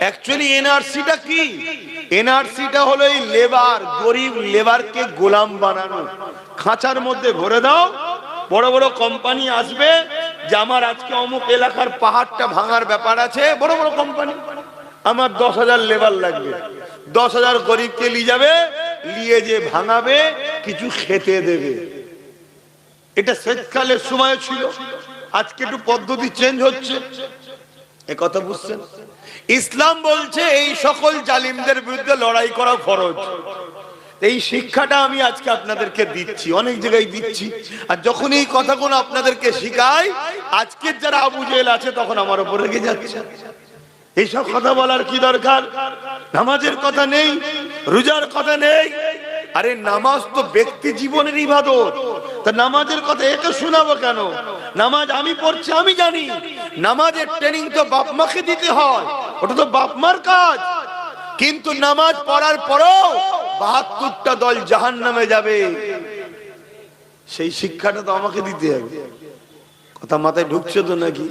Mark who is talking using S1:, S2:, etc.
S1: Actually এনআরসিটা কি? এনআরসিটা হলো এই লেবার, গরিব লেবারকে গোলাম বানানো। খাঁচার মধ্যে ভরে দাও, বড় বড় কোম্পানি আসবে যে আমার আজকে অমুক এলাকার পাহাড়টা ভাঙার ব্যাপার আছে, বড় বড় কোম্পানি, আমার 10,000 লেবার লাগবে, 10,000 গরিবকে নিয়ে যাবে, নিয়ে যে ভাঙাবে, কিছু খেতে দেবে। এটা শীতকালের সময় ছিল, আজকে একটু পদ্ধতি চেঞ্জ হচ্ছে। এ কথা বুঝছেন? ইসলাম বলছে এই সকল জালিমদের বিরুদ্ধে লড়াই করা ফরজ। এই শিক্ষাটা আমি আজকে আপনাদেরকে দিচ্ছি, অনেক জায়গায় দিচ্ছি। আর যখন এই কথাগুলো আপনাদেরকে শিখাই, আজকের যারা আবু জেহেল আছে তখন আমার উপর রেগে যাচ্ছে। এইসব কথা বলার কি দরকার? নামাজের কথা নেই, রোজার কথা নেই। আরে নামাজ তো ব্যক্তি জীবনের ইবাদত, তা নামাজের কথা একে শোনাবো কেন? নামাজ আমি পড়ছি, আমি জানি নামাজের ট্রেনিং তো বাপ মাকে দিতে হয়, ওটা তো বাপ মার কাজ। কিন্তু নামাজ পড়ার পরেও 72টা দল জাহান্নামে যাবে, সেই শিক্ষাটা তো আমাকে দিতে হবে। কথা মাথায় ঢুকছে তো নাকি?